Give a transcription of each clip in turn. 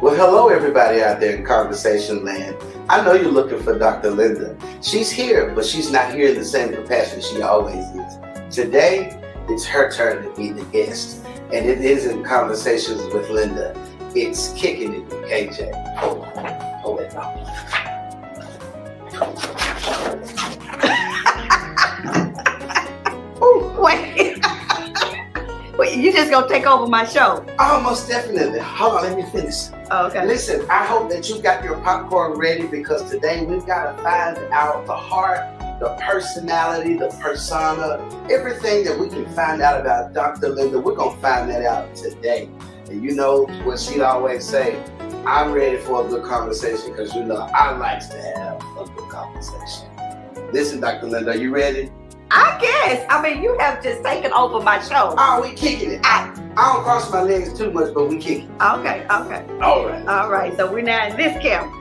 Well, hello, everybody out there in Conversation Land. I know you're looking for Dr. Linda. She's here, but she's not here in the same capacity she always is. Today, it's her turn to be the guest, and it is in Conversations with Linda. It's Kickin It with KJ. Hold it now. Wait, you just gonna take over my show? Oh, most definitely. Hold on, let me finish. Oh, okay. Listen, I hope that you got your popcorn ready because today we've got to find out the heart, the personality, the persona, everything that we can find out about Dr. Linda. We're going to find that out today. And you know what she'd always say, I'm ready for a good conversation because you know I like to have a good conversation. Listen, Dr. Linda, are you ready? I guess. I mean, you have just taken over my show. Oh, we kicking it. I don't cross my legs too much, but we kicking it. Okay. All right. So we're now in this camp.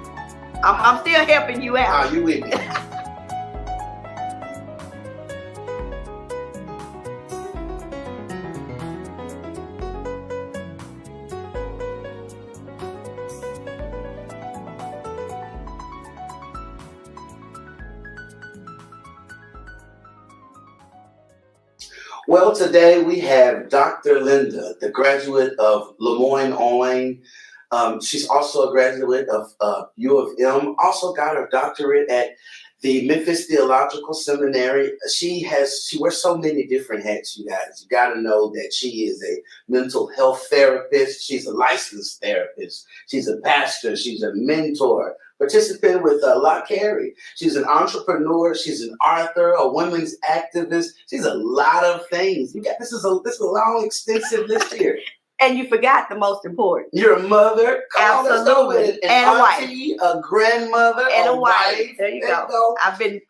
I'm still helping you out. Oh, you with me? Well, today we have Dr. Linda, the graduate of Lemoyne-Owen. She's also a graduate of U of M, also got her doctorate at the Memphis Theological Seminary. She wears so many different hats, you guys. You got to know that she is a mental health therapist. She's a licensed therapist. She's a pastor. She's a mentor. Participant with La Carey. She's an entrepreneur. She's an author, a women's activist. She's a lot of things. This is a long, extensive list here. And you forgot the most important. You're a mother. Come on, let's go with it. And auntie, a wife. A grandmother, and a wife. Wife. There you go. I've been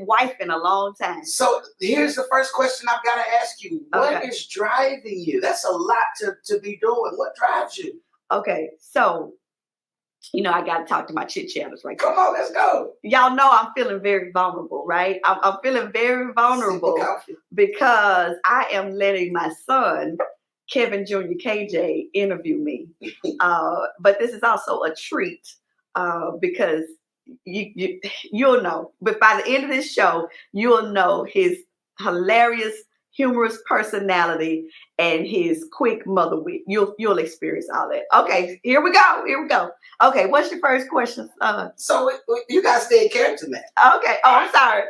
wifing a long time. So here's the first question I've got to ask you. What is driving you? That's a lot to be doing. What drives you? Okay, so you know, I got to talk to my chit-chatters right now. Come on, let's go. Y'all know I'm feeling very vulnerable, right? I'm feeling very vulnerable because I am letting my son, Kevin Jr. KJ, interview me. But this is also a treat because you'll know. But by the end of this show, you'll know his hilarious, humorous personality and his quick mother wit. You'll experience all that. Okay, here we go. Okay, what's your first question? So you got to stay in character now. Okay. Oh, I'm sorry.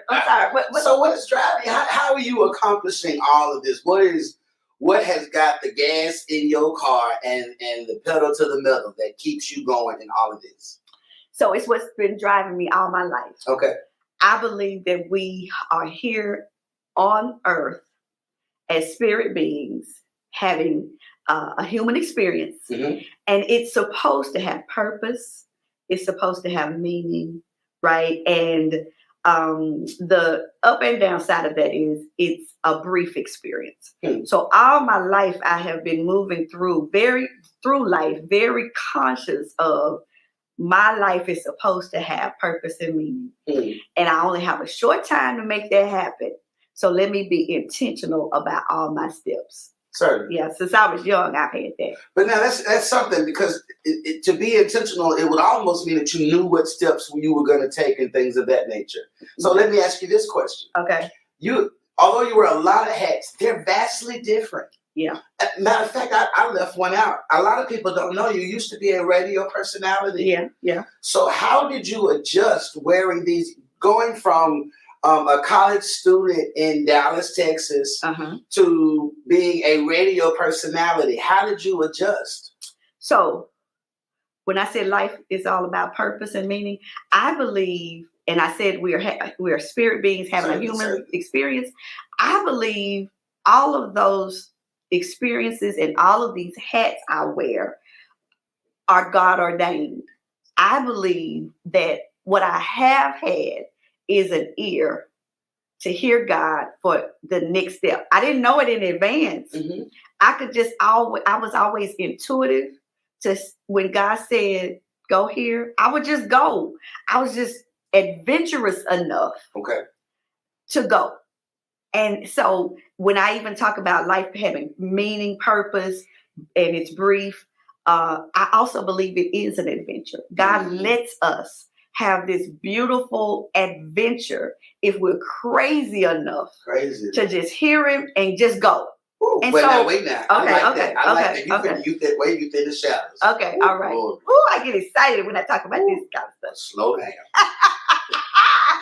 So what is driving? How are you accomplishing all of this? What has got the gas in your car and the pedal to the metal that keeps you going in all of this? So it's what's been driving me all my life. Okay. I believe that we are here on earth as spirit beings having a human experience, and it's supposed to have purpose. It's supposed to have meaning, right? And the up and down side of that is it's a brief experience. So all my life I have been moving through life very conscious of my life is supposed to have purpose and meaning, and I only have a short time to make that happen. So let me be intentional about all my steps. Certainly. Yeah, since I was young, I've had that. But now that's something because to be intentional, it would almost mean that you knew what steps you were going to take and things of that nature. So let me ask you this question. Okay. Although you wear a lot of hats, they're vastly different. Yeah. Matter of fact, I left one out. A lot of people don't know you used to be a radio personality. Yeah. So how did you adjust wearing these, going from a college student in Dallas, Texas, to being a radio personality? How did you adjust? So when I said life is all about purpose and meaning, I believe, and I said we are spirit beings having a human experience. I believe all of those experiences and all of these hats I wear are God ordained. I believe that what I have had is an ear to hear God for the next step. I didn't know it in advance. I was always intuitive to when God said, go here, I would just go. I was just adventurous enough to go. And so when I even talk about life having meaning, purpose, and it's brief, I also believe it is an adventure. God lets us have this beautiful adventure if we're crazy enough to just hear him and just go. Ooh, and wait so, now, wait now. Okay, I like okay, that. I like okay, that. okay. You fit the shadows. Okay, all right. Lord. Ooh, I get excited when I talk about this kind of stuff. Slow down.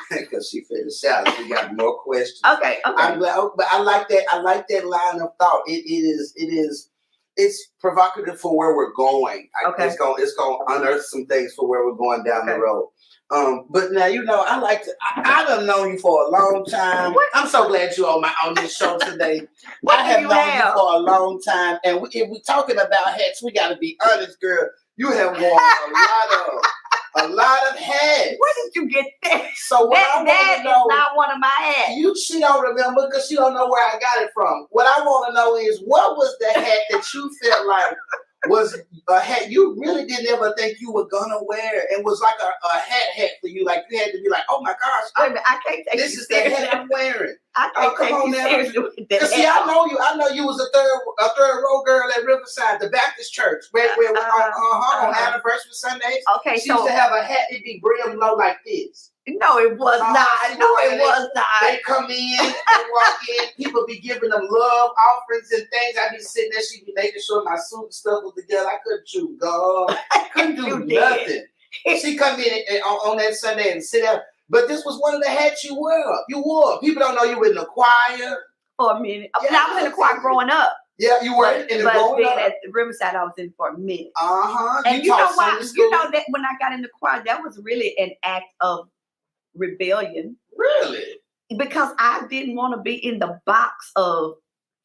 Because she fit the shadows. We got more questions. Okay. But I like that. I like that line of thought. It's provocative for where we're going. It's going to unearth some things for where we're going down the road. But now I done known you for a long time. What? I'm so glad you're on this show today. I have known you for a long time, and if we're talking about hats, we got to be honest, girl. You have worn a lot of hats. Where did you get that? So what I want to know is not one of my hats. She don't remember because she don't know where I got it from. What I want to know is, what was the hat that you felt like was a hat you really didn't ever think you were gonna wear, and was like a hat for you? Like you had to be like, oh my gosh, I can't take this you is seriously. the hat I'm wearing. I can't take you seriously with that. Cause see, I know you was a third row girl at Riverside, the Baptist church, where on anniversary Sundays. Okay, she used to have a hat that be brim low like this. No, it was not. No, it was not. They come in, they walk in, people be giving them love offerings and things. I be sitting there, she be making sure my suit and stuff was together. I couldn't chew gum. I couldn't do nothing. She come in on that Sunday and sit down. But this was one of the hats you wore. People don't know you were in the choir. For a minute. Yeah, I was in the choir growing up. Yeah, you were in the choir. But then at Riverside, I was in for a minute. And you know why? You know that when I got in the choir, that was really an act of rebellion. Really? Because I didn't want to be in the box of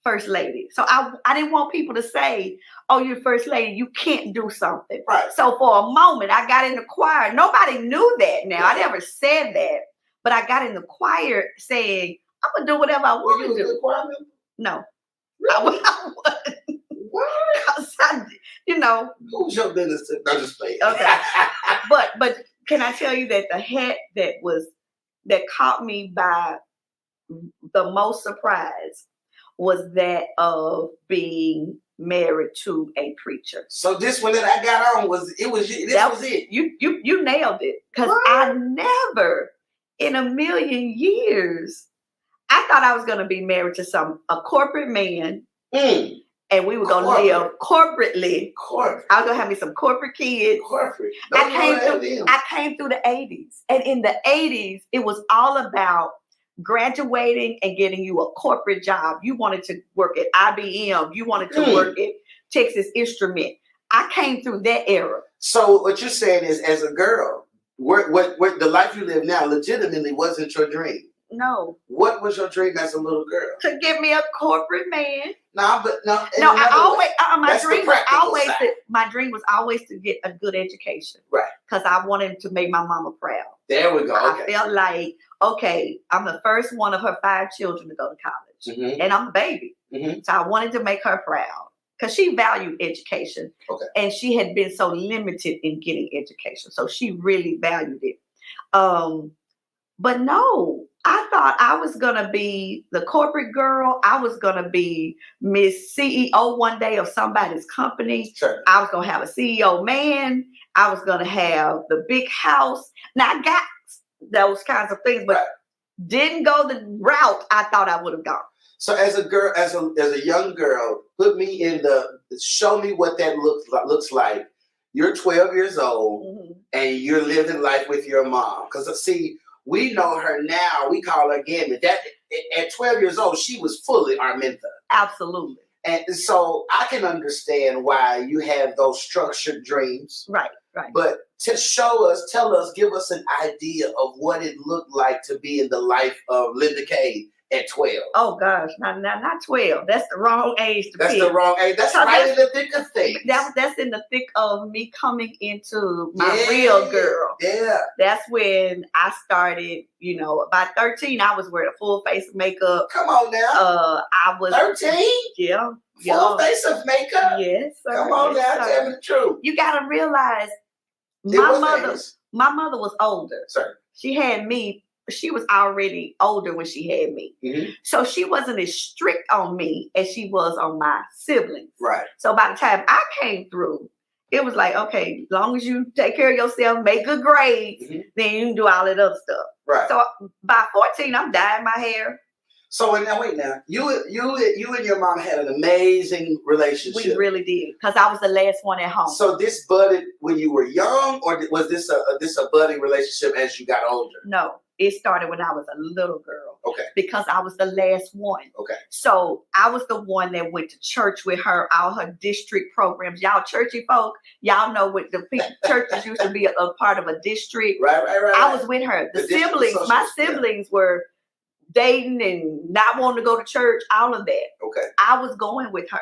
first lady. So I didn't want people to say, oh, you're first lady, you can't do something. Right. So for a moment, I got in the choir. Nobody knew that now. I never said that. But I got in the choir saying, I'm going to do whatever I want to do. Were you a good choir member? No. Really? I wasn't. What? Because who's your business? I'm just playing. Okay. But can I tell you that the hat that caught me by the most surprise was that of being married to a preacher. So this one that I got on was it. You nailed it. Because I never in a million years, I thought I was going to be married to a corporate man. And we were going to live corporately. Corporate. I was going to have me some corporate kids. Corporate. I came through the 80s. And in the 80s, it was all about graduating and getting you a corporate job. You wanted to work at IBM. You wanted to work at Texas Instrument. I came through that era. So what you're saying is, as a girl, what the life you live now legitimately wasn't your dream. No. What was your dream as a little girl? To get me a corporate man. My dream was always to get a good education. Right. Because I wanted to make my mama proud. There we go. Okay. I felt like, I'm the first one of her 5 children to go to college. And I'm a baby. So I wanted to make her proud. Because she valued education. Okay. And she had been so limited in getting education. So she really valued it. But no, I thought I was going to be the corporate girl. I was going to be Miss CEO one day of somebody's company. Sure. I was going to have a CEO man. I was going to have the big house. Now, I got those kinds of things, but didn't go the route I thought I would have gone. So as a girl, as a young girl, show me what that looks like. You're 12 years old and you're living life with your mom. Because see, we know her now. We call her Gambit. That at 12 years old, she was fully our mentor. Absolutely. And so I can understand why you have those structured dreams. Right. But to tell us, give us an idea of what it looked like to be in the life of Linda Cade at 12. Oh gosh, not 12. That's the wrong age to pick. That's the wrong age. That's right in the thick of things. That's in the thick of me coming into my real girl. Yeah. That's when I started, by 13, I was wearing a full face of makeup. Come on now. I was 13? Yeah. Full face of makeup? Yes, sir. Come on now, tell me the truth. You gotta realize my mother was older. Sir. She had me. She was already older when she had me. So she wasn't as strict on me as she was on my siblings. Right. So by the time I came through, it was like, okay, as long as you take care of yourself, make good grades, then you can do all that other stuff. Right. So by 14, I'm dyeing my hair. So wait now. You and your mom had an amazing relationship. We really did, because I was the last one at home. So this budded when you were young, or was this a budding relationship as you got older? No, it started when I was a little girl. Okay. Because I was the last one. Okay. So I was the one that went to church with her, all her district programs. Y'all churchy folk, y'all know what the churches used to be a part of a district. Right. I was with her. The siblings, my siblings were dating and not wanting to go to church, all of that. Okay. I was going with her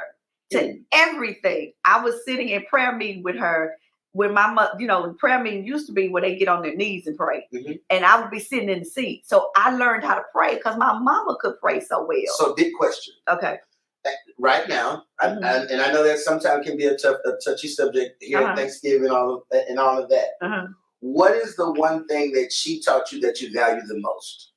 to everything. I was sitting in prayer meeting with her when my mother, prayer meeting used to be where they get on their knees and pray. And I would be sitting in the seat. So I learned how to pray because my mama could pray so well. So big question. Okay. Right now, and I know that sometimes can be a touchy subject here at Thanksgiving and all of that. What is the one thing that she taught you that you value the most?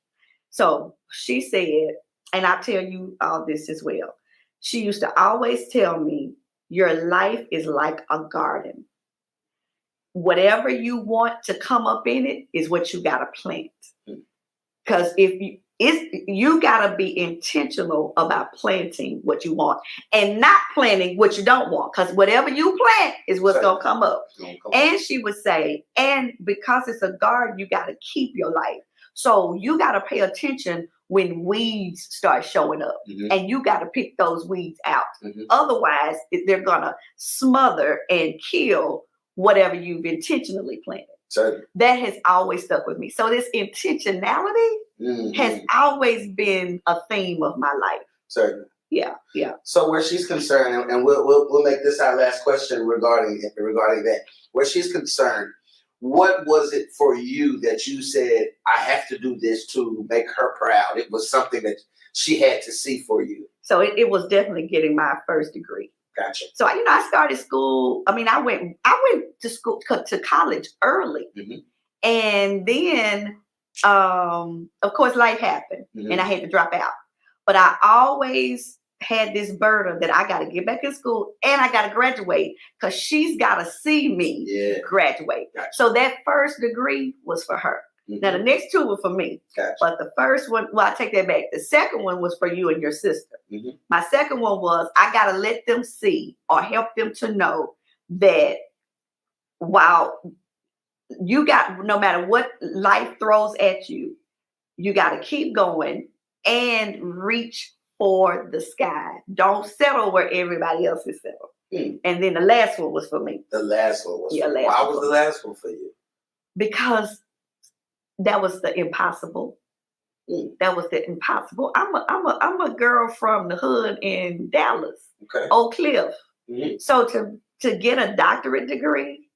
So she said, and I tell you all this as well. She used to always tell me, your life is like a garden. Whatever you want to come up in it is what you got to plant. Because you got to be intentional about planting what you want and not planting what you don't want. Because whatever you plant is what's going to come up. And she would say, and because it's a garden, you got to keep your life. So you got to pay attention when weeds start showing up, and you got to pick those weeds out. Otherwise, they're going to smother and kill whatever you've intentionally planted. Certainly. That has always stuck with me. So this intentionality has always been a theme of my life. Certainly. Yeah. So where she's concerned, and we'll make this our last question regarding that. Where she's concerned, what was it for you that you said, I have to do this to make her proud? It was something that she had to see for you. So it was definitely getting my first degree. Gotcha. So, I started school. I went to college early. And then, of course, life happened and I had to drop out. But I always had this burden that I got to get back in school and I got to graduate because she's got to see me graduate. Gotcha. So that first degree was for her. Now, the next two were for me. Gotcha. But the first one, I take that back. The second one was for you and your sister. My second one was, I got to let them see or help them to know that while you got, no matter what life throws at you, you got to keep going and reach for the sky. Don't settle where everybody else is settled. And then the last one was for me. The last one was for me. Why was the last one for you? Because that was the impossible. That was the impossible. I'm a girl from the hood in Dallas, Oak Cliff. So to get a doctorate degree,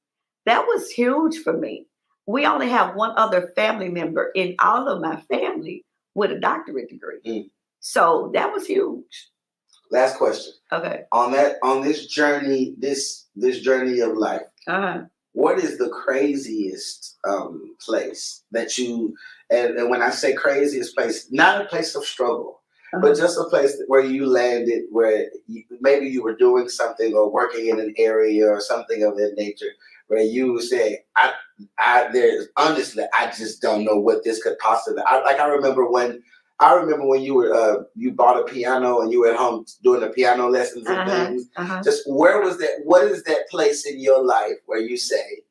that was huge for me. We only have one other family member in all of my family with a doctorate degree. So that was huge. Last question. Okay. On this journey, this journey of life, what is the craziest place that you, and when I say craziest place, not a place of struggle, but just a place where you landed, where maybe you were doing something or working in an area or something of that nature, where you say, there's honestly, I just don't know what this could possibly. I remember when you were you bought a piano and you were at home doing the piano lessons and things. Just where was that? What is that place in your life where you say,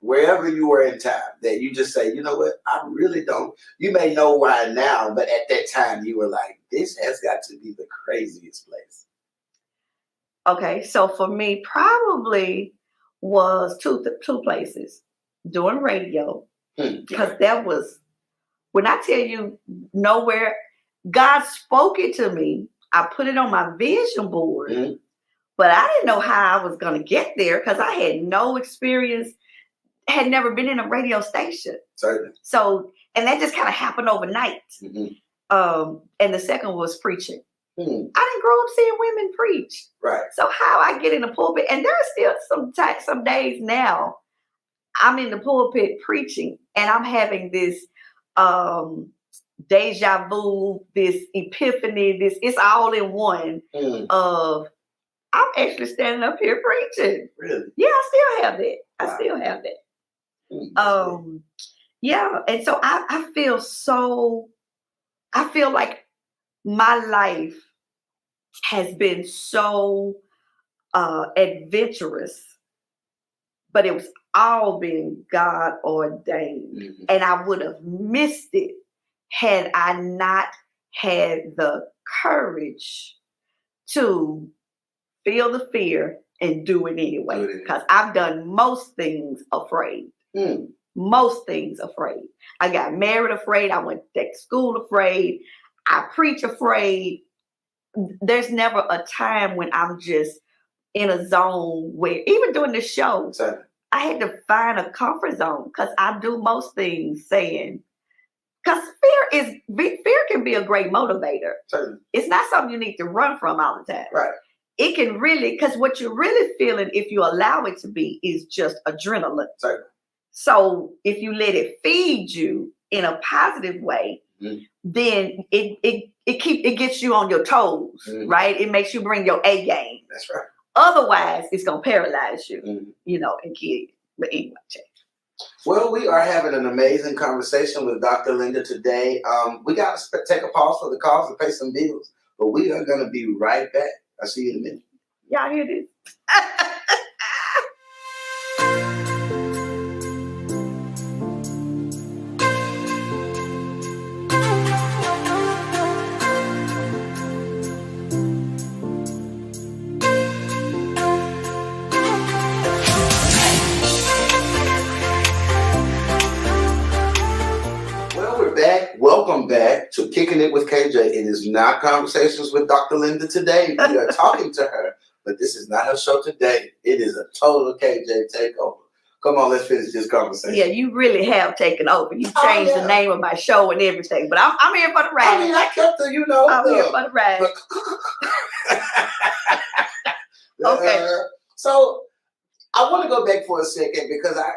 wherever you were in time, that you just say, you know what, I really don't. You may know why now, but at that time you were like, this has got to be the craziest place. Okay, so for me, probably was two places. Doing radio, because that was, when I tell you nowhere, God spoke it to me. I put it on my vision board, but I didn't know how I was going to get there because I had no experience, had never been in a radio station. Certainly. So, and that just kind of happened overnight. And the second was preaching. I didn't grow up seeing women preach. Right. So how I get in the pulpit, and there are still some days now, I'm in the pulpit preaching, and I'm having this deja vu, this epiphany, it's all in one of I'm actually standing up here preaching. Really? Yeah, I still have that. I Wow. still have that. Mm-hmm. Yeah, and so I feel like my life has been so adventurous, but it was all been God ordained. Mm-hmm. And I would have missed it had I not had the courage to feel the fear and do it anyway. Because I've done most things afraid. Most things afraid. I got married afraid. I went to school afraid. I preach afraid. There's never a time when I'm just in a zone where, even during the show, I had to find a comfort zone because I do most things saying, because fear can be a great motivator. Certainly. It's not something you need to run from all the time. Right. It can really, because what you're really feeling, if you allow it to be, is just adrenaline. Certainly. So if you let it feed you in a positive way, then it gets you on your toes, right? It makes you bring your A game. That's right. Otherwise, it's gonna paralyze you, and kill you. But anyway, well, we are having an amazing conversation with Dr. Linda today. We got to take a pause for the calls to pay some bills, but we are going to be right back. I'll see you in a minute. Y'all hear this? Welcome back to Kicking It with KJ. It is not Conversations with Dr. Linda today. We are talking to her, but this is not her show today. It is a total KJ takeover. Come on, let's finish this conversation. Yeah, you really have taken over. You changed the name of my show and everything, but I'm here for the ride. I mean, I kept the, I'm here for the ride. Okay. So I want to go back for a second because I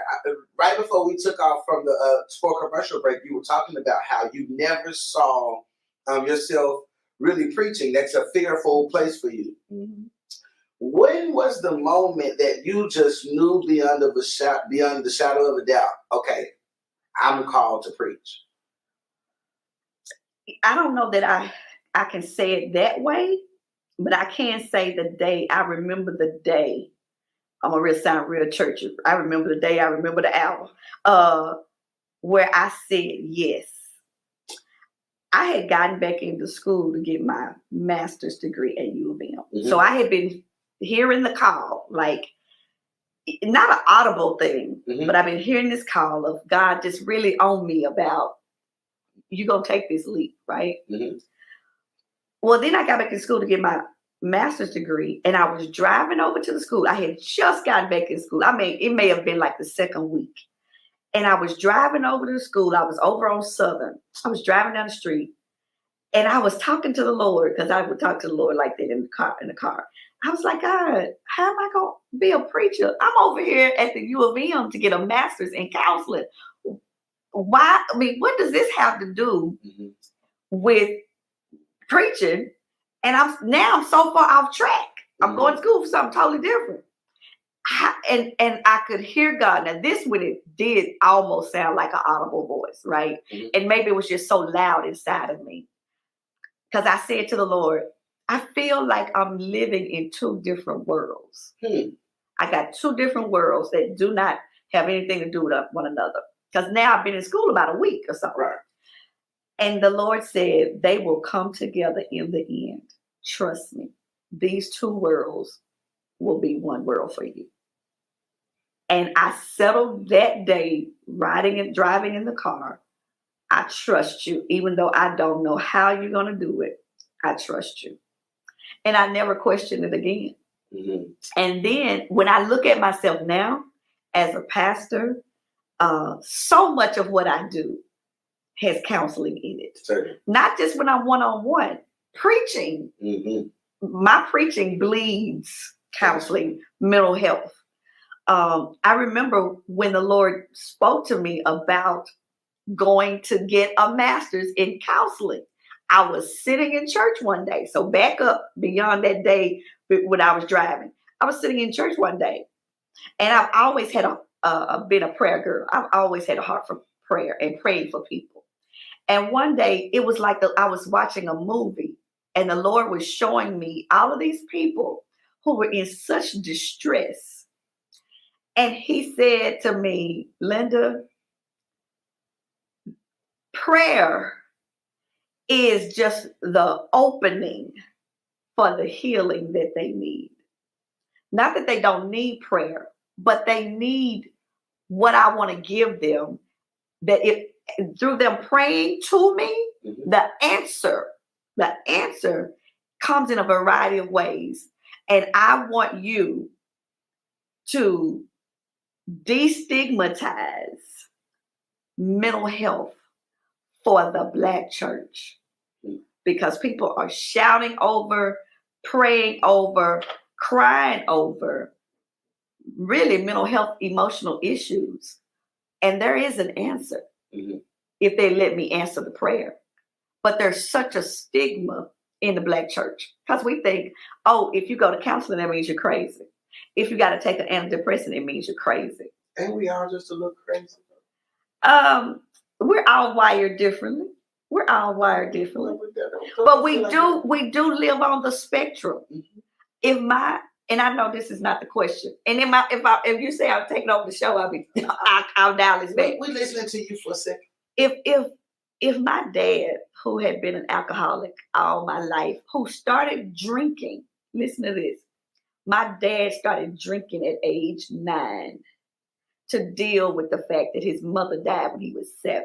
right before we took off from the for commercial break, you were talking about how you never saw yourself really preaching. That's a fearful place for you. Mm-hmm. When was the moment that you just knew beyond the shadow of a doubt? Okay, I'm called to preach. I don't know that I can say it that way, but I can say the day. I remember the day. I'm gonna sound real churchy. I remember the day. I remember the hour where I said yes. I had gotten back into school to get my master's degree at U of M. Mm-hmm. So I had been hearing the call, like not an audible thing, but I've been hearing this call of God just really on me about you gonna take this leap, right? Mm-hmm. Well, then I got back in school to get my master's degree, and I was driving over to the school. I had just gotten back in school. I mean, it may have been like the second week. And I was driving over to the school. I was over on Southern. I was driving down the street, and I was talking to the Lord, because I would talk to the Lord like that in the car. I was like, God, how am I going to be a preacher? I'm over here at the U of M to get a master's in counseling. Why? I mean, what does this have to do with preaching? And I'm so far off track. I'm going to school for something totally different. And I could hear God. Now, this when it did almost sound like an audible voice, right? Mm-hmm. And maybe it was just so loud inside of me. Because I said to the Lord, I feel like I'm living in two different worlds. I got two different worlds that do not have anything to do with one another. Because now I've been in school about a week or something. Right. And the Lord said, they will come together in the end. Trust me. These two worlds will be one world for you. And I settled that day riding and driving in the car. I trust you, even though I don't know how you're going to do it. I trust you. And I never questioned it again. Mm-hmm. And then when I look at myself now as a pastor, so much of what I do has counseling in it. Certainly. Not just when I'm one-on-one. Preaching. Mm-hmm. My preaching bleeds counseling, mental health. I remember when the Lord spoke to me about going to get a master's in counseling. I was sitting in church one day. So back up beyond that day when I was driving. I was sitting in church one day, and I've always had been a prayer girl. I've always had a heart for prayer and praying for people. And one day it was like I was watching a movie, and the Lord was showing me all of these people who were in such distress. And he said to me, Linda, prayer is just the opening for the healing that they need. Not that they don't need prayer, but they need what I want to give them, that if through them praying to me, the answer comes in a variety of ways. And I want you to destigmatize mental health for the Black church, because people are shouting over, praying over, crying over really mental health, emotional issues. And there is an answer if they let me answer the prayer. But there's such a stigma in the Black church because we think, oh, if you go to counseling, that means you're crazy. If you got to take an antidepressant, it means you're crazy. And we all just a little crazy. We're all wired differently. But we do live on the spectrum. And I know this is not the question. And if you say I'm taking over the show, I'll dial this back. We're listening to you for a second. If my dad, who had been an alcoholic all my life, who started drinking, listen to this. My dad started drinking at age 9 to deal with the fact that his mother died when he was 7.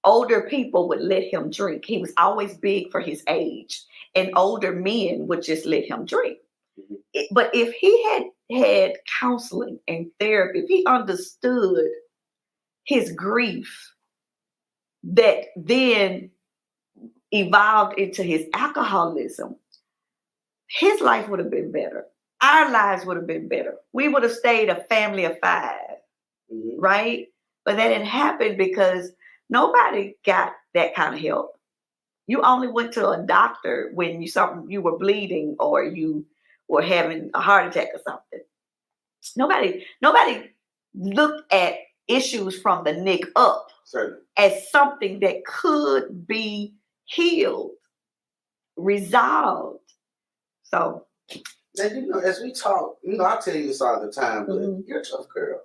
Older people would let him drink. He was always big for his age, and older men would just let him drink. But if he had counseling and therapy, if he understood his grief that then evolved into his alcoholism, his life would have been better. Our lives would have been better. We would have stayed a family of 5, right? But that didn't happen because nobody got that kind of help. You only went to a doctor when you were bleeding or you were having a heart attack or something. Nobody looked at issues from the neck up as something that could be healed, resolved. So, now, as we talk, I tell you this all the time, but you're a tough girl.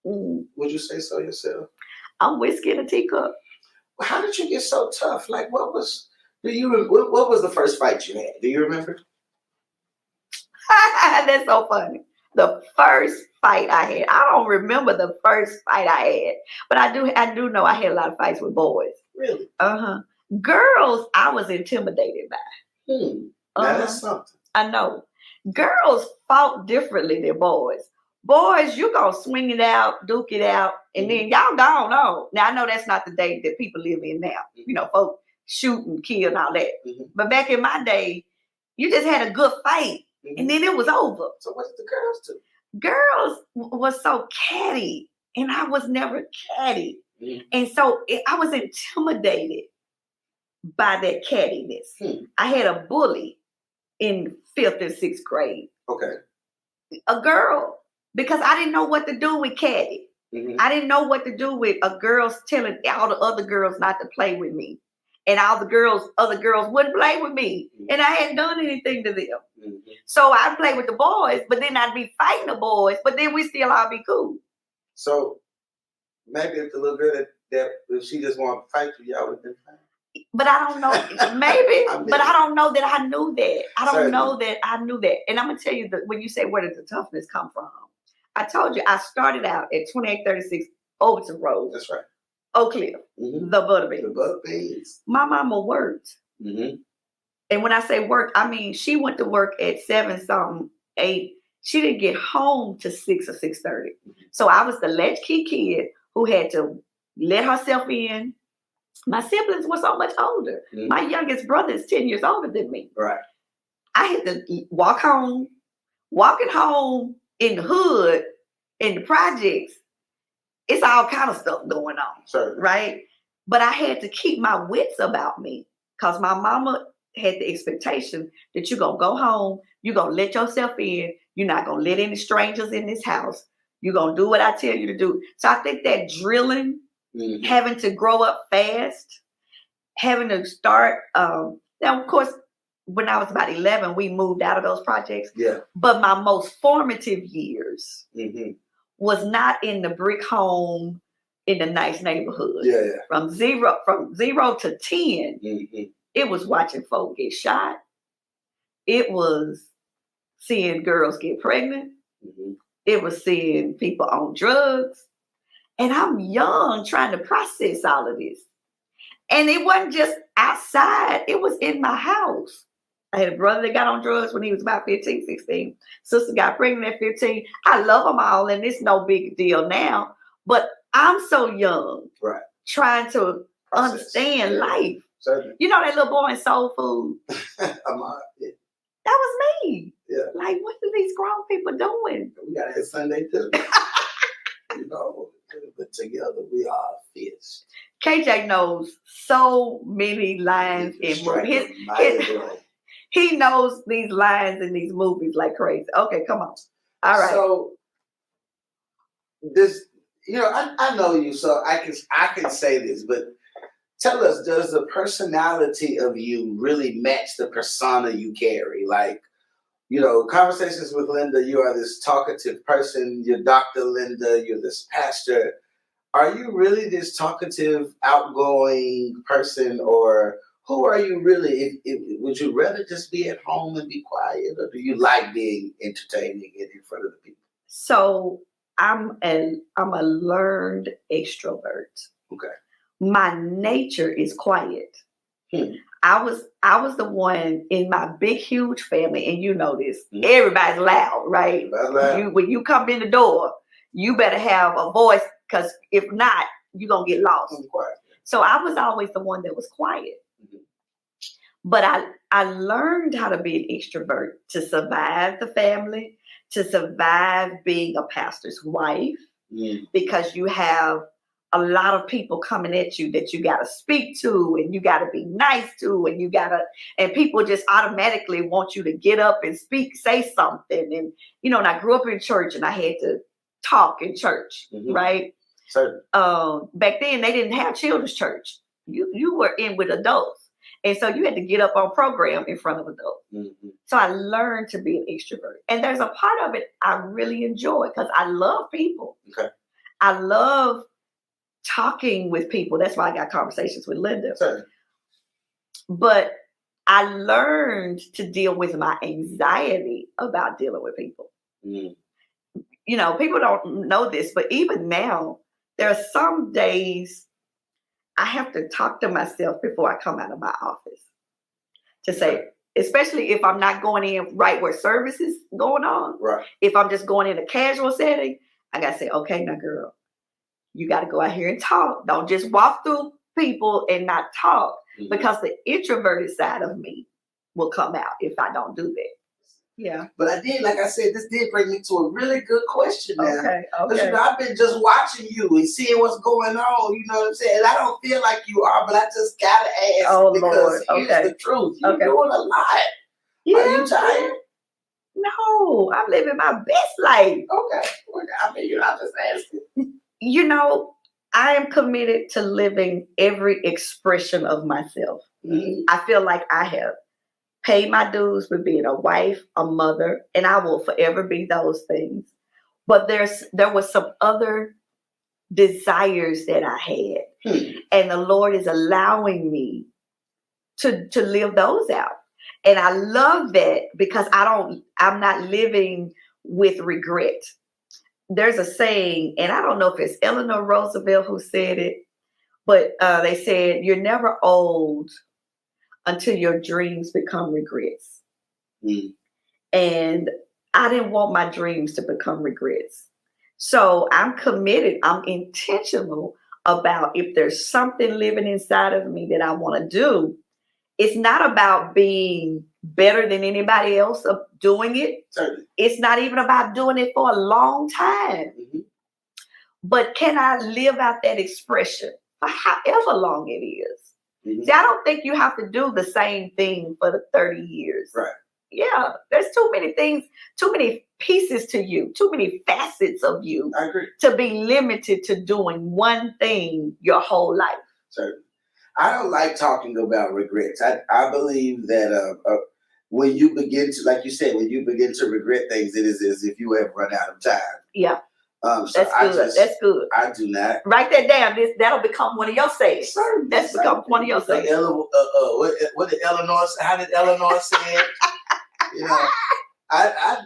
Would you say so yourself? I'm whiskey in a teacup. How did you get so tough? Like, what was the first fight you had? Do you remember? That's so funny. The first fight I had. I don't remember the first fight I had, but I do know I had a lot of fights with boys. Really? Girls, I was intimidated by. Now that's something. I know. Girls fought differently than boys. Boys, you gonna swing it out, duke it out, and then y'all gone on. Now I know that's not the day that people live in now. Folks shoot and kill and all that. But back in my day, you just had a good fight, and then it was over. So what did the girls do? Girls was so catty, and I was never catty, and so I was intimidated by that cattiness. I had a bully in 5th and 6th grade. Okay. A girl. Because I didn't know what to do with catty. I didn't know what to do with a girls telling all the other girls not to play with me. And all the other girls wouldn't play with me. And I hadn't done anything to them. So I'd play with the boys, but then I'd be fighting the boys, but then we still all be cool. So maybe if the little girl that if she just wanted to fight you, y'all would have been fine. But I don't know, maybe, but I don't know that I knew that. I don't know that I knew that. And I'm going to tell you that when you say, where did the toughness come from? I told you, I started out at 2836 Overton Road. That's right. Oak Cliff, the Butterbeans. The Butterbeans. My mama worked. And when I say work, I mean, she went to work at 7-something, 8. She didn't get home to 6 or 6:30. So I was the latchkey kid who had to let herself in. My siblings were so much older. My youngest brother is 10 years older than me. Right. I had to walk home. Walking home in the hood, in the projects, it's all kind of stuff going on. Certainly. Right? But I had to keep my wits about me because my mama had the expectation that you're going to go home, you're going to let yourself in, you're not going to let any strangers in this house. You're going to do what I tell you to do. So I think that drilling, having to grow up fast, having to start, now, of course, when I was about 11, we moved out of those projects. Yeah. But my most formative years was not in the brick home in the nice neighborhood. Yeah. From zero to 10, it was watching folk get shot. It was seeing girls get pregnant. It was seeing people on drugs. And I'm young trying to process all of this. And it wasn't just outside. It was in my house. I had a brother that got on drugs when he was about 15, 16. Sister got pregnant at 15. I love them all, and it's no big deal now. But I'm so young, trying to understand life. Certainly. You know that little boy in Soul Food? That was me. Yeah. Like, what are these grown people doing? We got it Sunday too. You know, but together we are fish. KJ knows so many lines in movies. He knows these lines in these movies like crazy. Okay, come on. All right. So this, I know you, so I can say this, but tell us, does the personality of you really match the persona you carry? Like, conversations with Linda, you are this talkative person. You're Dr. Linda. You're this pastor. Are you really this talkative, outgoing person, or who are you really? Would you rather just be at home and be quiet, or do you like being entertaining and in front of the people? So I'm a learned extrovert. Okay. My nature is quiet. I was the one in my big, huge family, and you know this. Everybody's loud, right? When you come in the door, you better have a voice, because if not, you're going to get lost. So I was always the one that was quiet. But I learned how to be an extrovert to survive the family, to survive being a pastor's wife, because you have a lot of people coming at you that you got to speak to, and you got to be nice to, and people just automatically want you to get up and speak, say something. And, and I grew up in church, and I had to talk in church, right? Back then they didn't have children's church. You were in with adults. And so you had to get up on program in front of adults. So I learned to be an extrovert. And there's a part of it I really enjoy, because I love people. Okay. I love talking with people. That's why I got conversations with Linda. Certainly. But I learned to deal with my anxiety about dealing with people. People don't know this, but even now, there are some days I have to talk to myself before I come out of my office to say, especially if I'm not going in right where service is going on. Right. If I'm just going in a casual setting, I got to say, okay, now girl, you got to go out here and talk. Don't just walk through people and not talk, because the introverted side of me will come out if I don't do that. Yeah. But like I said, this did bring me to a really good question now. Okay. Because I've been just watching you and seeing what's going on, you know what I'm saying? And I don't feel like you are, but I just gotta ask, because here's the truth. You're doing a lot. Yeah. Are you tired? No, I'm living my best life. Okay. I'm just asking. I am committed to living every expression of myself. I feel like I have paid my dues with being a wife, a mother, and I will forever be those things. But there was some other desires that I had, and the Lord is allowing me to live those out. And I love that, because I'm not living with regret. There's a saying, and I don't know if it's Eleanor Roosevelt who said it, but they said, you're never old until your dreams become regrets. And I didn't want my dreams to become regrets. So I'm committed. I'm intentional about, if there's something living inside of me that I want to do, it's not about being better than anybody else of doing it. Certainly. It's not even about doing it for a long time. But can I live out that expression for however long it is? See, I don't think you have to do the same thing for the 30 years. Right. Yeah, there's too many things, too many pieces to you, too many facets of you. I agree. To be limited to doing one thing your whole life. Certainly. I don't like talking about regrets. I believe that when you begin to, like you said, when you begin to regret things, it is as if you have run out of time. Yeah. So That's good. I do not. Write that down. That'll become one of your sayings. Certainly. That's become one of your sayings. What did Eleanor say? How did Eleanor say it?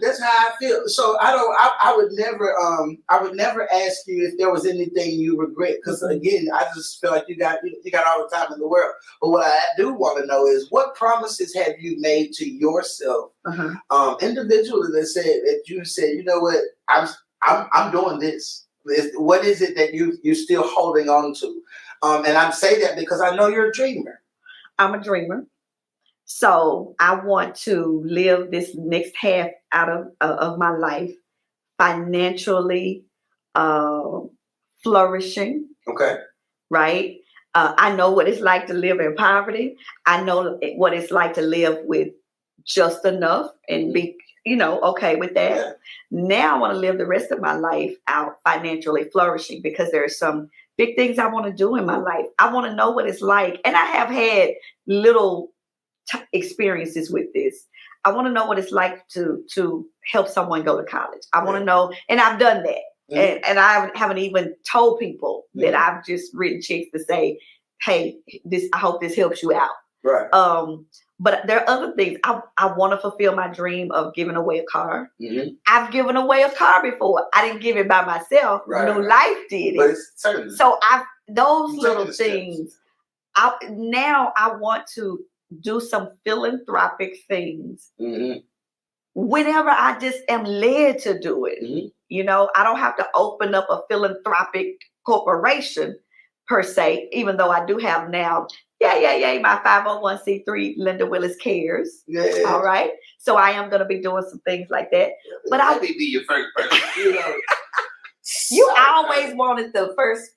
That's how I feel. So I would never ask you if there was anything you regret, because again, I just feel like you got all the time in the world. But what I do want to know is, what promises have you made to yourself, individually, that you said, you know what, I'm doing this. What is it that you're still holding on to? And I'm saying that because I know you're a dreamer. I'm a dreamer. So I want to live this next half out of my life financially flourishing. Okay. Right? I know what it's like to live in poverty. I know what it's like to live with just enough and be, okay with that. Yeah. Now I want to live the rest of my life out financially flourishing, because there are some big things I want to do in my life. I want to know what it's like. And I have had little experiences with this. I want to know what it's like to help someone go to college. I want to know, and I've done that. And I haven't even told people that I've just written checks to say, hey, I hope this helps you out. Right. But there are other things. I want to fulfill my dream of giving away a car. I've given away a car before. I didn't give it by myself. New Life did it. But it's certain. So those little things. Now I want to do some philanthropic things whenever I just am led to do it. I don't have to open up a philanthropic corporation per se, even though I do have now, my 501c3 Linda Willis Cares. Yeah. All right. So I am going to be doing some things like that. But I'll be your first person. You always wanted the first,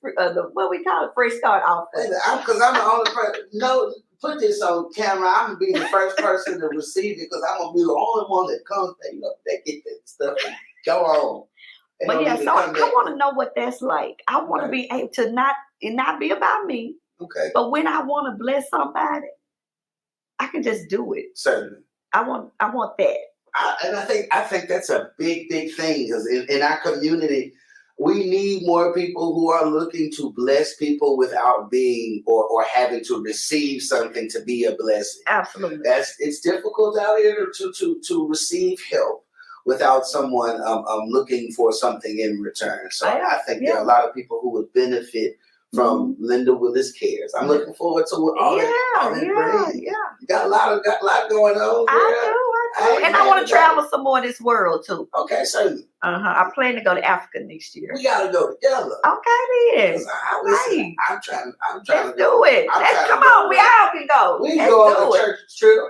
what we call it, fresh start offer. Because I'm the only person. No, put this on camera. I'm going to be the first person to receive it, because I'm going to be the only one that comes back. They get that stuff and go on. But yeah, so I want to know what that's like. I want to be able to not be about me. Okay. But when I want to bless somebody, I can just do it. Certainly. I want that. I think that's a big thing, because in our community, we need more people who are looking to bless people without being or having to receive something to be a blessing. Absolutely. It's difficult out here to receive help without someone looking for something in return. So I think there are a lot of people who would benefit from Linda Willis Cares. I'm looking forward to all that. Yeah. You got a lot going on. I do. And I want to travel some more in this world too. Okay, certainly. I plan to go to Africa next year. We gotta go together. Okay, then. I'm trying Let's to do it. Come on, we all can go. We can go on a church trip.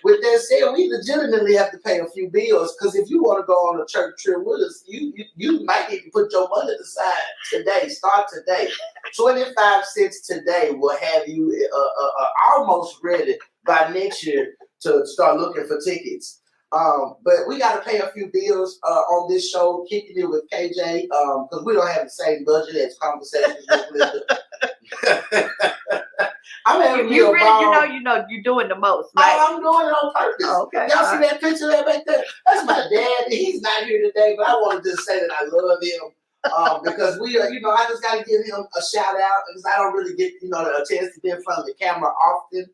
With that said, we legitimately have to pay a few bills, because if you want to go on a church trip with us, you might need to put your money aside today. Start today. 25 cents today will have you almost ready by next year to start looking for tickets. But we got to pay a few bills on this show, Kicking It with KJ, because we don't have the same budget as Conversations with Linda. I'm having you really, you're doing the most, right? I'm doing it on purpose. Okay. Y'all see that picture there back there? That's my dad. He's not here today, but I want to just say that I love him because we are, I just got to give him a shout out, because I don't really get, a chance to be in front of the camera often.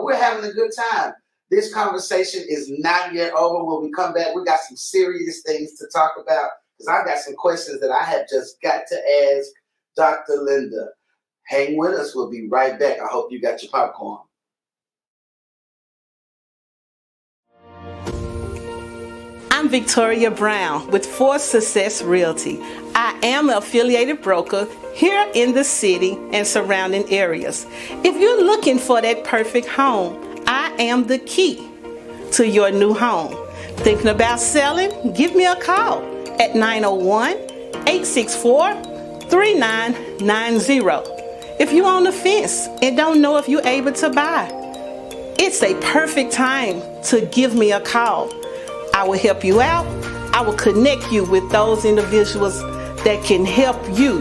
We're having a good time. This conversation is not yet over. When we come back, we got some serious things to talk about, because I got some questions that I have just got to ask Dr. Linda. Hang with us. We'll be right back. I hope you got your popcorn. I'm Victoria Brown with Force Success Realty. I am an affiliated broker here in the city and surrounding areas. If you're looking for that perfect home, I am the key to your new home. Thinking about selling? Give me a call at 901-864-3990. If you're on the fence and don't know if you're able to buy, it's a perfect time to give me a call. I will help you out. I will connect you with those individuals that can help you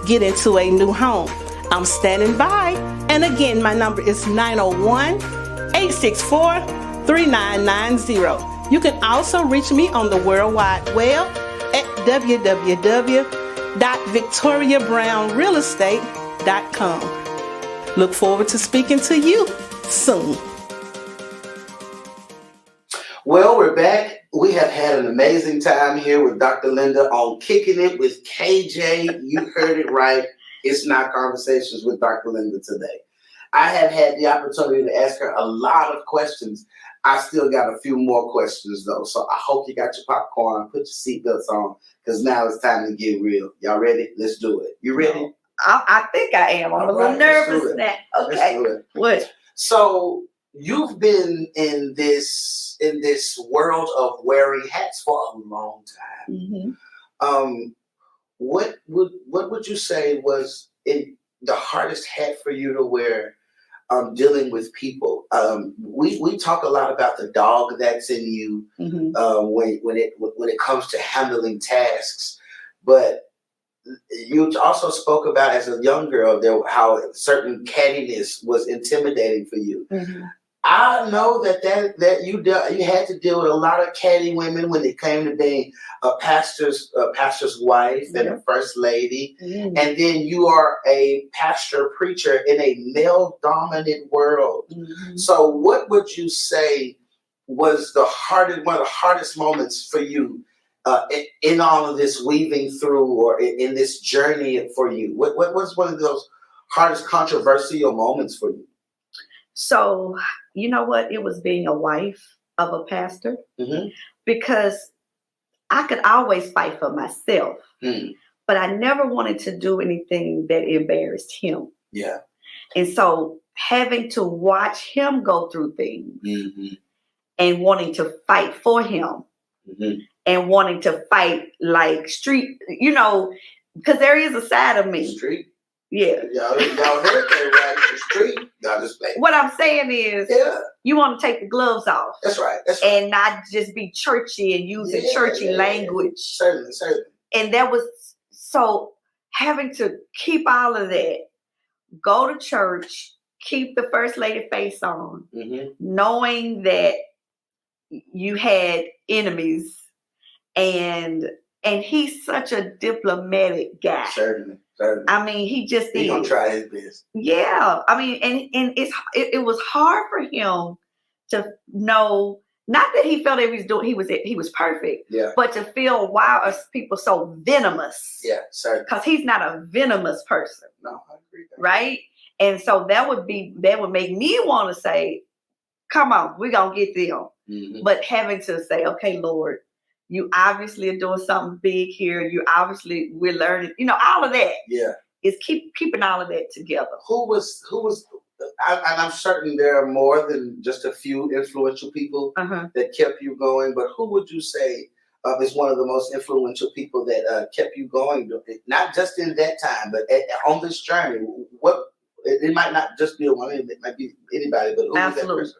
get into a new home. I'm standing by. And again, my number is 901-864-3990. You can also reach me on the World Wide Web at www.victoriabrownrealestate.com. Look forward to speaking to you soon. Well, we're back. We have had an amazing time here with Dr. Linda on Kicking It with KJ. You heard it right. It's not Conversations with Dr. Linda today. I have had the opportunity to ask her a lot of questions. I still got a few more questions, though. So I hope you got your popcorn, put your seatbelts on, because now it's time to get real. Y'all ready? Let's do it. You ready? I think I am. I'm a little nervous now. Okay. Let's do it. What? So you've been in this world of wearing hats for a long time. Mm-hmm. What would you say was the hardest hat for you to wear? Dealing with people. We talk a lot about the dog that's in you Mm-hmm. when it comes to handling tasks, but you also spoke about as a young girl how certain cattiness was intimidating for you. Mm-hmm. I know that you had to deal with a lot of catty women when it came to being a pastor's wife and a first lady, Mm-hmm. and then you are a pastor preacher in a male-dominant world. Mm-hmm. So, what would you say was one of the hardest moments for you in all of this weaving through, or in this journey for you? What was one of those hardest controversial moments for you? So, you know what? It was being a wife of a pastor, Mm-hmm. because I could always fight for myself, Mm. but I never wanted to do anything that embarrassed him. Yeah. And so having to watch him go through things Mm-hmm. and wanting to fight for him Mm-hmm. and wanting to fight like street, because there is a side of me. Street. Yeah. Y'all heard that right? The street. Y'all just play. What I'm saying is, you want to take the gloves off. That's right. And not just be churchy and using churchy language. Certainly. And that was so having to keep all of that, go to church, keep the first lady face on, Mm-hmm. knowing that you had enemies, and he's such a diplomatic guy. Certainly. I mean, he just He's gonna try his best. Yeah, I mean, and it was hard for him to know, not that he felt he was perfect, Yeah. but to feel, why are people so venomous? Yeah, certainly. Because he's not a venomous person, No, I agree. right? And so that would make me want to say, come on, we're gonna get them. Mm-hmm. But having to say, okay, Lord, you obviously are doing something big here. We're learning, all of that. Yeah. Is keeping all of that together. Who was? And I'm certain there are more than just a few influential people that kept you going. But who would you say is one of the most influential people that kept you going? Not just in that time, but on this journey. It might not just be a woman. It might be anybody. But who was that person?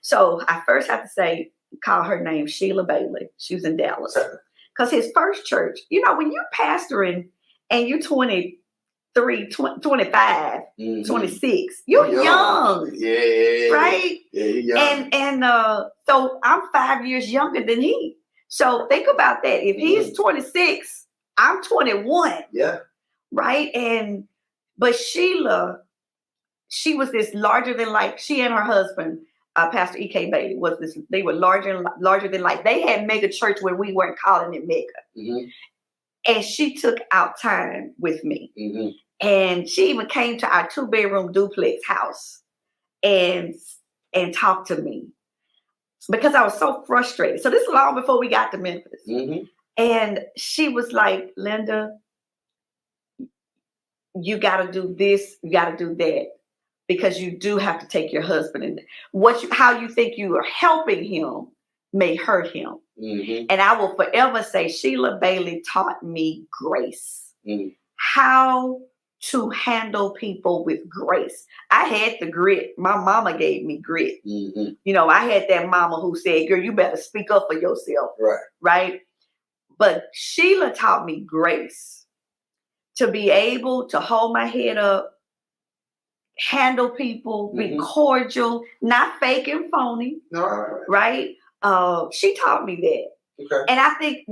So I first have to call her name Sheila Bailey. She was in Dallas. Because his first church, when you're pastoring and you're 23, 25, 26, you're young. Yeah. Right? Yeah, you're young. And so I'm 5 years younger than he. So think about that. If he's 26, I'm 21. Yeah. Right? But Sheila, she was this larger than life. She and her husband, Pastor E.K. Bailey, they were larger than life. They had mega church when we weren't calling it mega. Mm-hmm. And she took out time with me. Mm-hmm. And she even came to our 2-bedroom duplex house and talked to me, because I was so frustrated. So this is long before we got to Memphis. Mm-hmm. And she was like, Linda, you got to do this, you got to do that, because you do have to take your husband, and how you think you are helping him may hurt him. Mm-hmm. And I will forever say Sheila Bailey taught me grace. Mm-hmm. How to handle people with grace. I had the grit. My mama gave me grit. I had that mama who said, girl, you better speak up for yourself. Right? But Sheila taught me grace to be able to hold my head up, handle people, be cordial, not fake and phony. Right? She taught me that. Okay. And I think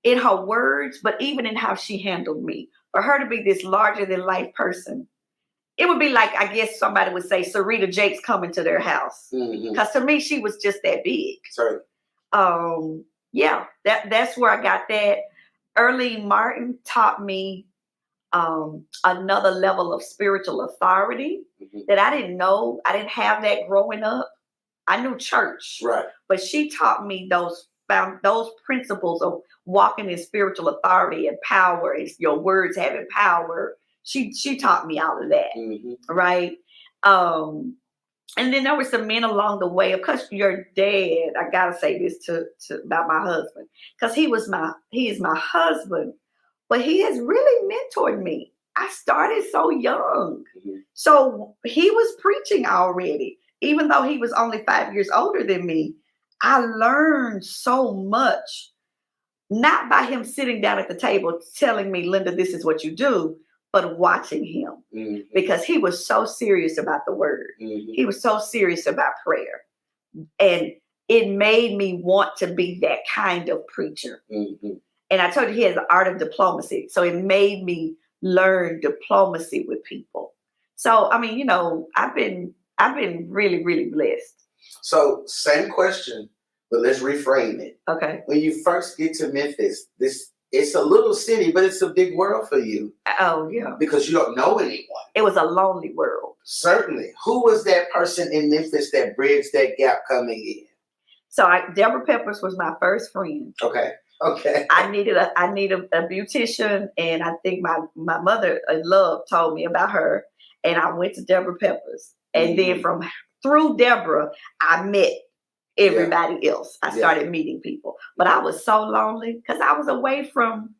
in her words, but even in how she handled me, for her to be this larger than life person, it would be like, I guess somebody would say, Sarita Jakes coming to their house. Because to me, she was just that big. Sorry. Yeah, that's where I got that. Early Martin taught me another level of spiritual authority that I didn't know. I didn't have that growing up. I knew church, right? But she taught me those principles of walking in spiritual authority and power, and your words having power. She taught me all of that, right? And then there were some men along the way. Of course, your dad. I gotta say this to about my husband, because he is my husband, but he has really mentored me. I started so young, so he was preaching already, even though he was only 5 years older than me. I learned so much, not by him sitting down at the table telling me, Linda, this is what you do, but watching him, because he was so serious about the word. He was so serious about prayer. And it made me want to be that kind of preacher. And I told you, he has the art of diplomacy. So it made me learn diplomacy with people. So, I mean, I've been really, really blessed. So same question, but let's reframe it. Okay. When you first get to Memphis, it's a little city, but it's a big world for you. Oh, yeah. Because you don't know anyone. It was a lonely world. Certainly. Who was that person in Memphis that bridged that gap coming in? So Deborah Peppers was my first friend. Okay. I needed a beautician, and I think my mother in love told me about her, and I went to Deborah Peppers. And then through Deborah, I met everybody else. I started meeting people, but I was so lonely because I was away from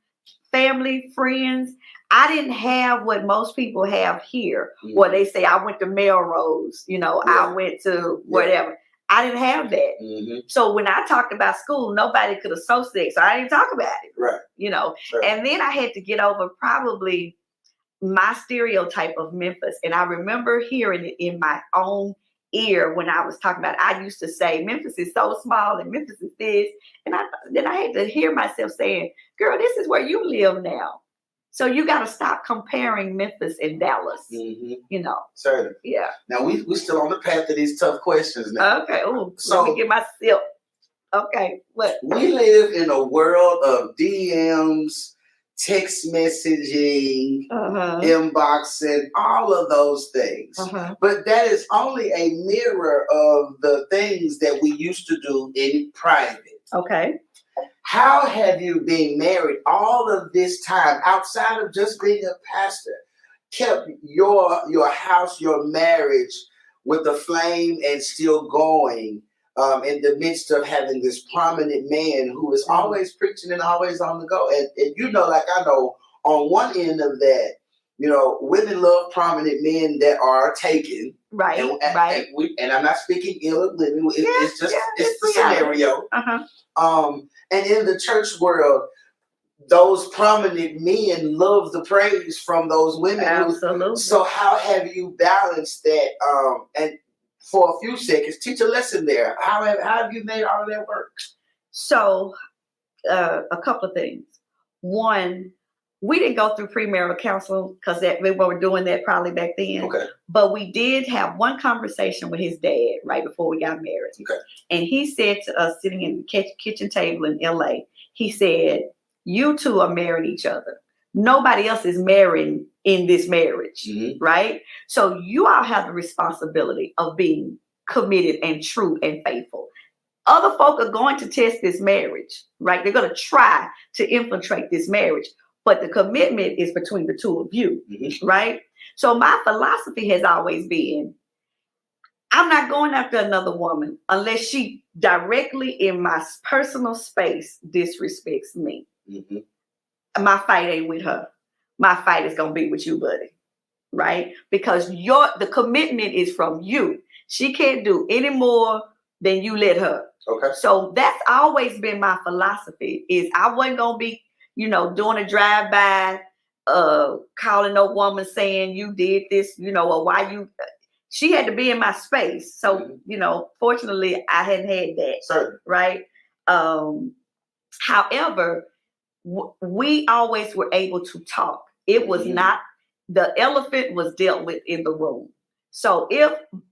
family, friends. I didn't have what most people have here, where they say, I went to Melrose, I went to whatever. I didn't have that. So when I talked about school, nobody could associate. So I didn't talk about it. Right. Sure. And then I had to get over probably my stereotype of Memphis. And I remember hearing it in my own ear when I was talking about it. I used to say, Memphis is so small and Memphis is this. And then I had to hear myself saying, girl, this is where you live now. So you got to stop comparing Memphis and Dallas, Certainly. Yeah. Now, we still on the path to these tough questions now. Okay. Ooh, so let me get my sip. Okay. What? We live in a world of DMs, text messaging, inboxing, all of those things. But that is only a mirror of the things that we used to do in private. Okay. How have you been married all of this time, outside of just being a pastor, kept your house, your marriage with the flame and still going in the midst of having this prominent man who is always preaching and always on the go? And like I know, on one end of that, women love prominent men that are taken. Right, right. And I'm not speaking ill of women. It's just it's the scenario. And in the church world, those prominent men love the praise from those women. Absolutely. So how have you balanced that? And for a few seconds, teach a lesson there. How have you made all of that work? So a couple of things. One, we didn't go through premarital counseling because we were doing that probably back then. Okay. But we did have one conversation with his dad right before we got married. Okay. And he said to us, sitting in the kitchen table in LA, he said, you two are marrying each other. Nobody else is marrying in this marriage, right? So you all have the responsibility of being committed and true and faithful. Other folk are going to test this marriage, right? They're going to try to infiltrate this marriage. But the commitment is between the two of you, right? So my philosophy has always been, I'm not going after another woman unless she directly in my personal space disrespects me. My fight ain't with her. my fight is gonna be with you, buddy. Right? Because the commitment is from you. She can't do any more than you let her. Okay. So that's always been my philosophy, is I wasn't gonna be, doing a drive-by, calling no woman saying you did this, or why you. She had to be in my space. So, fortunately I hadn't had that. Certainly. Right. However, we always were able to talk. It was not, the elephant was dealt with in the room. So if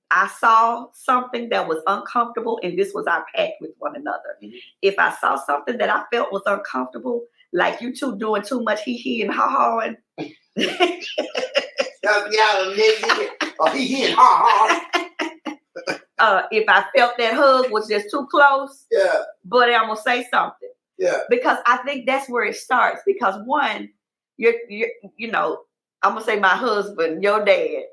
I saw something that was uncomfortable, and this was our pact with one another, if I saw something that I felt was uncomfortable, like you two doing too much he and ha and if I felt that hug was just too close, but I'm gonna say something. Because I think that's where it starts. Because one, you're I'm gonna say my husband, your dad.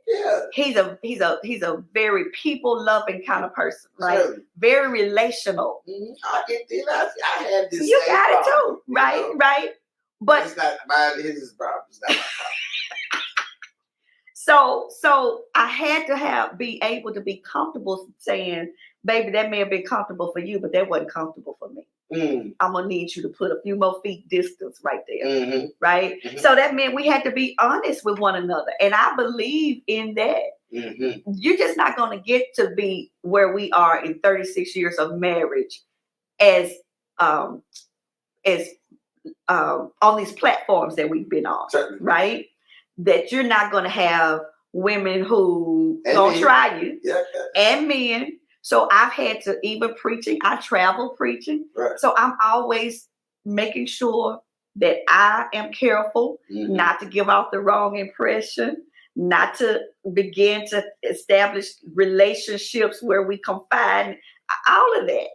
He's a very people loving kind of person, right? Certainly. Very relational. I had this. You got it too, right? Right. But it's not mine. His problem. It's not my problem. So I had to be able to be comfortable saying, baby, that may have been comfortable for you, but that wasn't comfortable for me. I'm gonna need you to put a few more feet distance right there, right? So that meant we had to be honest with one another, and I believe in that. You're just not gonna get to be where we are in 36 years of marriage, as on these platforms that we've been on, certainly. Right? That you're not gonna have women who gonna try you, and men. So I've had to, even preaching, I travel preaching. Right. So I'm always making sure that I am careful not to give off the wrong impression, not to begin to establish relationships where we confide, all of that.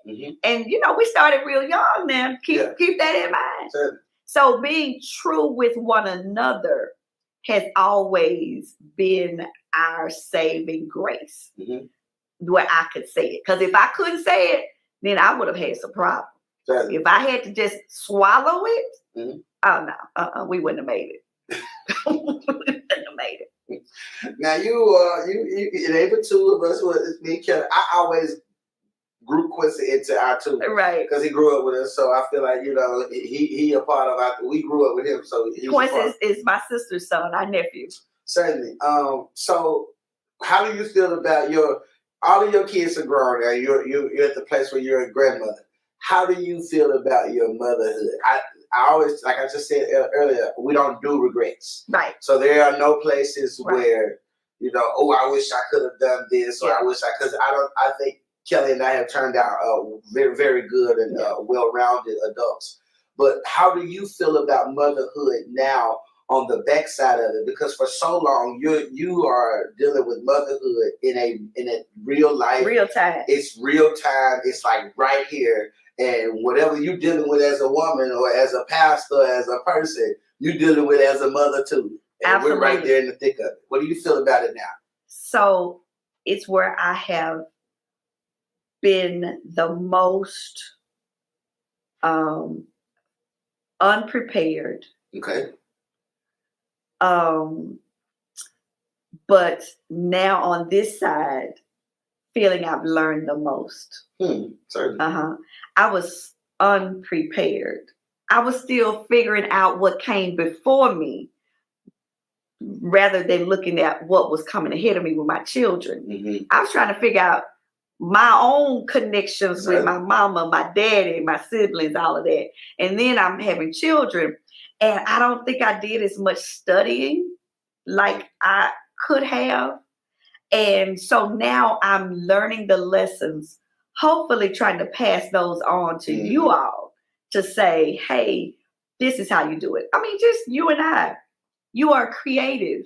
And, we started real young now. Keep that in mind. Certainly. So being true with one another has always been our saving grace. Where I could say it. Because if I couldn't say it, then I would have had some problems. Certainly. If I had to just swallow it, oh no, we wouldn't have made it. We wouldn't have made it. Now you enable two of us, it's me and Kelly. I always group Quincy into our two. Right. Because he grew up with us, so I feel like, he a part of our, we grew up with him. So Quincy is my sister's son, our nephew. Certainly. So how do you feel about all of your kids are grown now. You're at the place where you're a grandmother. How do you feel about your motherhood? I always, like I just said earlier, we don't do regrets. Right. So there are no places where, I wish I could have done this, or I wish because I think Kelly and I have turned out very, very good and well-rounded adults. But how do you feel about motherhood now on the backside of it? Because for so long you are dealing with motherhood in a real life, real time. It's real time. It's like right here, and whatever you're dealing with as a woman or as a pastor, as a person, you're dealing with as a mother too. And Absolutely. We're right there in the thick of it. What do you feel about it now? So it's where I have been the most unprepared. Okay. But now on this side, feeling I've learned the most. Certainly. I was unprepared. I was still figuring out what came before me, rather than looking at what was coming ahead of me with my children. I was trying to figure out my own connections with my mama, my daddy, my siblings, all of that. And then I'm having children. And I don't think I did as much studying like I could have. And so now I'm learning the lessons, hopefully trying to pass those on to you all to say, hey, this is how you do it. I mean, just you and I. You are creative.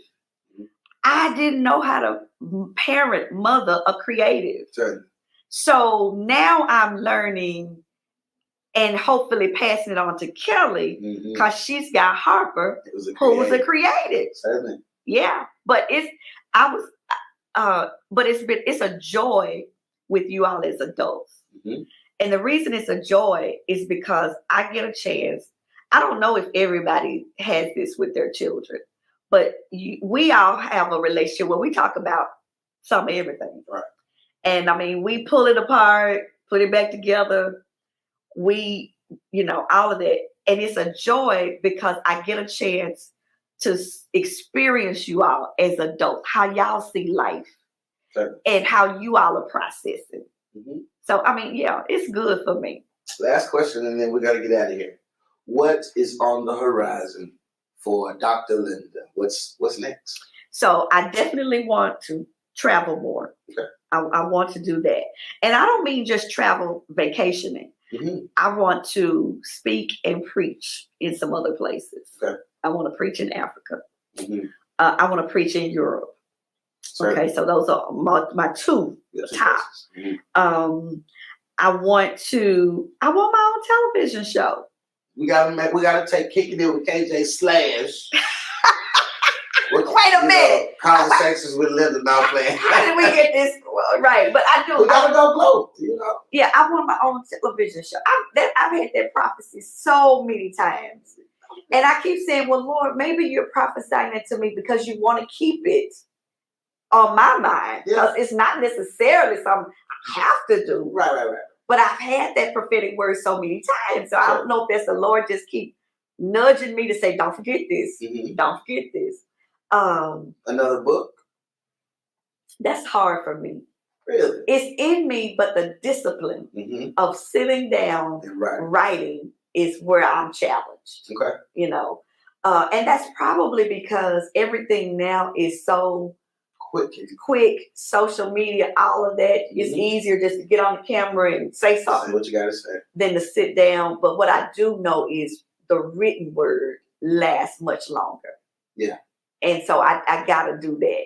I didn't know how to mother a creative. Certainly. So now I'm learning and hopefully passing it on to Kelly, because she's got Harper, who was a creative. Certainly. Yeah, but it's a joy with you all as adults. And the reason it's a joy is because I get a chance. I don't know if everybody has this with their children, but we all have a relationship where we talk about some of everything. Right. And I mean, we pull it apart, put it back together. We, all of that. And it's a joy because I get a chance to experience you all as adults, how y'all see life and how you all are processing. Mm-hmm. So, I mean, yeah, it's good for me. Last question, and then we got to get out of here. What is on the horizon for Dr. Linda? What's next? So I definitely want to travel more. Okay. I want to do that. And I don't mean just travel vacationing. Mm-hmm. I want to speak and preach in some other places. Okay. I want to preach in Africa. Mm-hmm. I want to preach in Europe. Certainly. Okay, so those are my two top. Mm-hmm. I want my own television show. We gotta take Kickin It with KJ / Wait a minute. Conversations with Linda now playing. How did we get this right? But I do. We gotta go global, Yeah, I want my own television show. I've had that prophecy so many times. And I keep saying, well, Lord, maybe you're prophesying that to me because you want to keep it on my mind. Because it's not necessarily something I have to do. Right. But I've had that prophetic word so many times. So I don't know if that's the Lord just keep nudging me to say, don't forget this. Mm-hmm. Don't forget this. Another book? That's hard for me. Really? It's in me, but the discipline of sitting down and writing is where I'm challenged. Okay. And that's probably because everything now is so quick, social media, all of that. It's easier just to get on the camera and say something. What you gotta say. Than to sit down. But what I do know is the written word lasts much longer. Yeah. And so I gotta do that.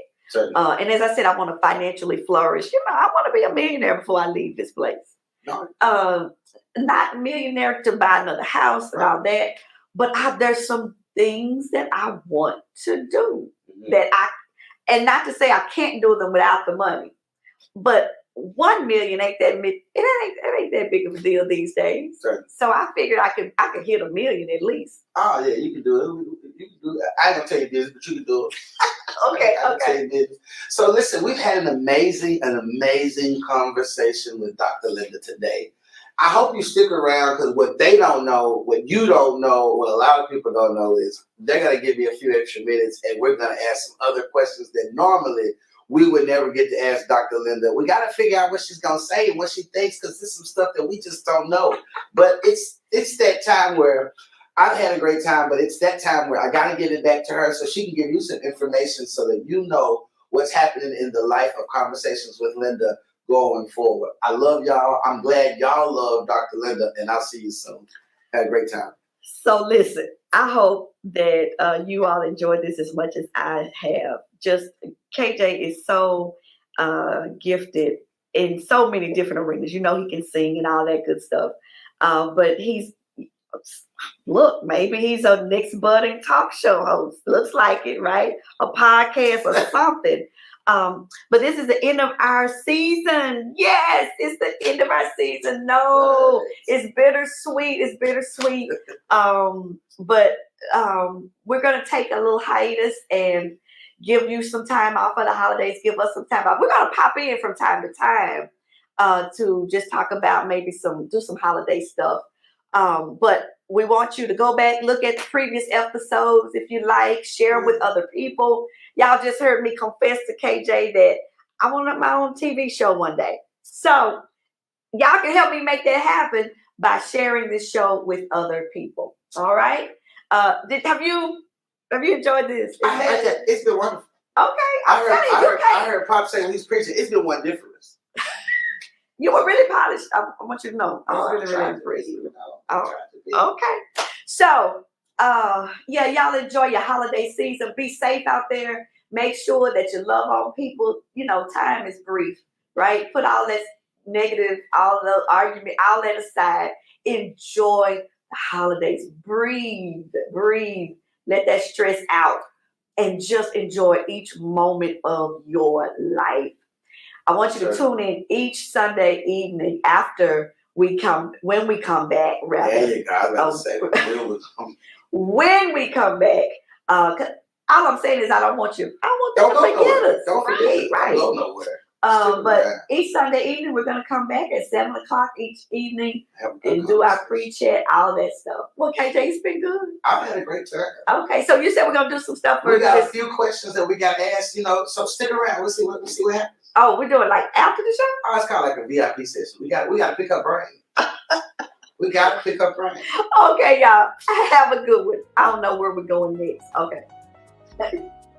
And as I said, I want to financially flourish. I want to be a millionaire before I leave this place. No. Not a millionaire to buy another house and all that, but there's some things that I want to do that and not to say I can't do them without the money, but 1 million ain't that big of a deal these days. Right. So I figured I could hit 1 million at least. Oh yeah, you can do it. You can do it. I ain't gonna tell you this, but you can do it. Okay. So listen, we've had an amazing conversation with Dr. Linda today. I hope you stick around because what they don't know, what you don't know, what a lot of people don't know is they're going to give you a few extra minutes and we're going to ask some other questions that normally we would never get to ask Dr. Linda. We got to figure out what she's going to say and what she thinks because there's some stuff that we just don't know. But it's that time where I've had a great time, but it's that time where I got to give it back to her so she can give you some information so that you know what's happening in the life of Conversations with Linda going forward. I love y'all. I'm glad y'all love Dr. Linda, and I'll see you soon. Have a great time. So listen, I hope that you all enjoyed this as much as I have. Just KJ is so gifted in so many different arenas. He can sing and all that good stuff. But maybe he's a next budding talk show host. Looks like it, right? A podcast or something. But this is the end of our season. Yes, it's the end of our season. No, it's bittersweet. But we're going to take a little hiatus and give you some time off for the holidays. Give us some time off. We're going to pop in from time to time to just talk about maybe do some holiday stuff. But we want you to go back, look at the previous episodes if you like, share with other people. Y'all just heard me confess to KJ that I want my own TV show one day. So y'all can help me make that happen by sharing this show with other people. All right. Have you enjoyed this? It's been wonderful. Okay. I heard Pop saying he's preaching. It's been one difference. You were really polished. I want you to know. I was really impressed. Okay. So, y'all enjoy your holiday season. Be safe out there. Make sure that you love on people. Time is brief, right? Put all that negative, all the argument, all that aside. Enjoy the holidays. Breathe. Let that stress out and just enjoy each moment of your life. I want you to tune in each Sunday evening after when we come back, rather. There you go. I was about to say When we come back, 'cause all I'm saying is I don't want them to forget us. Don't forget. Right. Don't go nowhere. But each Sunday evening, we're going to come back at 7 o'clock each evening and do our pre-chat, all that stuff. Well, KJ, it's been good. I've had a great time. Okay, so you said we're going to do some stuff for We got this. a few questions that we got to ask, so stick around. We'll see what happens. Oh, we're doing like after the show? Oh, it's kind of like a VIP session. We got to pick up brain. We got to pick up brain. Okay, y'all. Have a good one. I don't know where we're going next. Okay.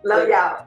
Love y'all.